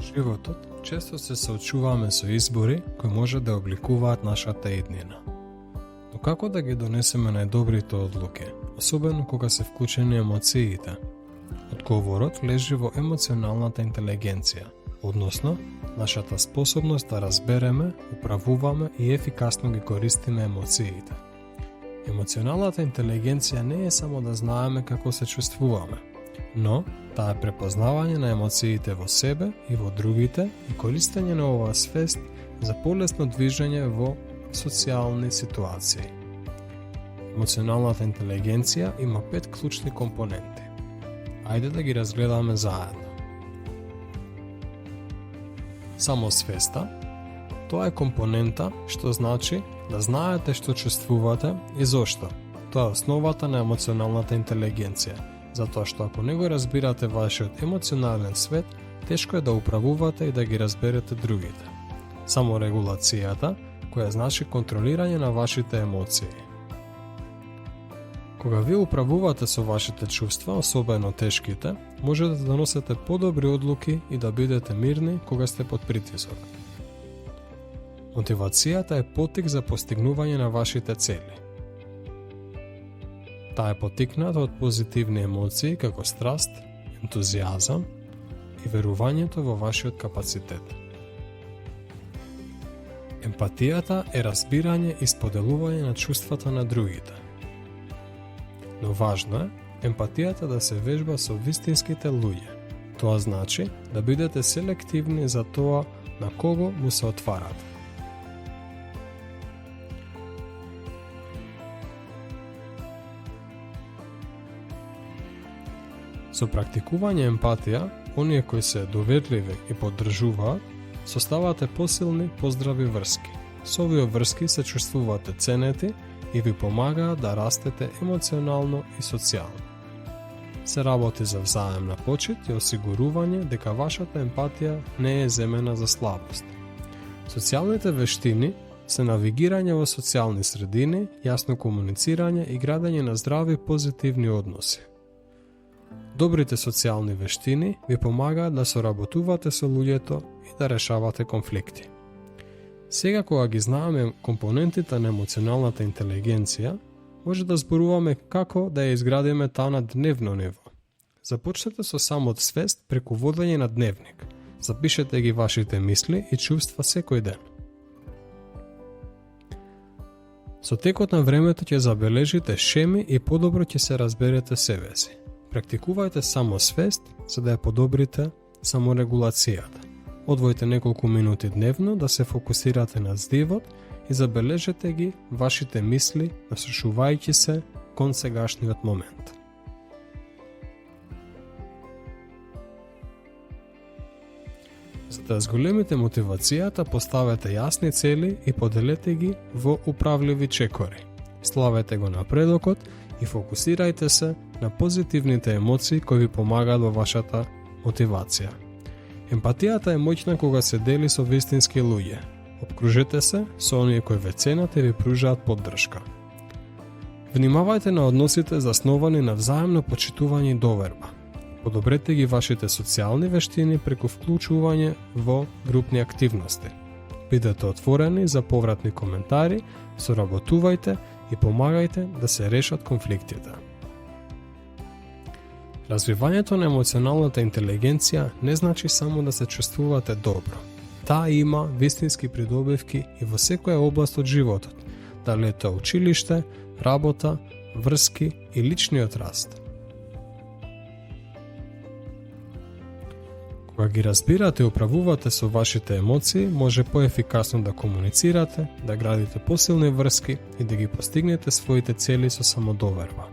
животот често се соочуваме со избори кои може да обликуваат нашата иднина. Но како да ги донесеме најдобрите одлуки, особено кога се вклучени емоциите? Одговорот лежи во емоционалната интелигенција, односно нашата способност да разбереме, управуваме и ефикасно ги користиме емоциите. Емоционалната интелигенција не е само да знаеме како се чувствуваме, но таа е препознавање на емоциите во себе и во другите и користење на оваа свест за полесно движење во социјални ситуации. Емоционалната интелигенција има 5 клучни компоненти. Ајде да ги разгледаме заедно. Самосвеста. Тоа е компонента што значи да знаете што чувствувате и зошто. Тоа е основата на емоционалната интелигенција, затоа што ако не го разбирате вашиот емоционален свет, тешко е да управувате и да ги разберете другите. Саморегулацијата, која значи контролирање на вашите емоции. Кога вие управувате со вашите чувства, особено тешките, можете да доносите подобри одлуки и да бидете мирни кога сте под притисок. Мотивацијата е поттик за постигнување на вашите цели. Таа е поттикната од позитивни емоции како страст, ентузијазам и верувањето во вашиот капацитет. Емпатијата е разбирање и споделување на чувствата на другите. Но важно е емпатијата да се вежба со вистинските луѓе. Тоа значи да бидете селективни за тоа на кого му се отварате. Со практикување емпатија, оние кои се доверливи и поддржуваат, составате посилни, поздрави врски. Со овие врски се чувствувате ценети и ви помагаат да растете емоционално и социјално. Се работи за взаемна почит и осигурување дека вашата емпатија не е земена за слабост. Социјалните вештини се навигирање во социјални средини, јасно комуницирање и градење на здрави позитивни односи. Добрите социјални вештини ви помагаат да соработувате со луѓето и да решавате конфликти. Сега кога ги знаеме компонентите на емоционалната интелигенција, може да зборуваме како да ја изградиме таа на дневно ниво. Започнете со самосвест преку водење на дневник. Запишете ги вашите мисли и чувства секој ден. Со текот на времето ќе забележите шеми и подобро ќе се разберете себе си. Практикувајте самосвест за да ја подобрите саморегулацијата. Одвојте неколку минути дневно да се фокусирате на здивот и забележете ги вашите мисли, насушувајќи се кон сегашниот момент. За да зголемите мотивацијата, поставете јасни цели и поделете ги во управливи чекори. Славете го напредокот и фокусирајте се на позитивните емоции кои ви помагаат во вашата мотивација. Емпатијата е моќна кога се дели со вистински луѓе. Обкружете се со оние кои ве ценат и ви пружаат поддршка. Внимавајте на односите засновани на взаемно почитување и доверба. Подобрете ги вашите социјални вештини преку вклучување во групни активности. Бидете отворени за повратни коментари, соработувајте и помагајте да се решат конфликтите. Развивањето на емоционалната интелигенција не значи само да се чувствувате добро. Таа има вистински придобивки и во секоја област од животот, дали е тоа училиште, работа, врски и личниот раст. Кога ги разбирате и управувате со вашите емоции, може поефикасно да комуницирате, да градите посилни врски и да ги постигнете своите цели со самодоверба.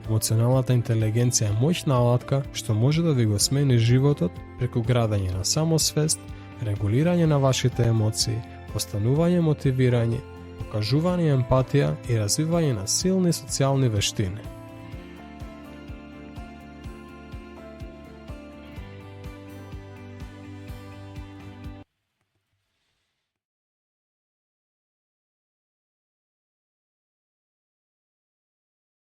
Емоционалната интелигенција е моќна алатка што може да ви го смени животот преку градење на самосвест, регулирање на вашите емоции, постанување мотивирање, покажување емпатија и развивање на силни социјални вештини.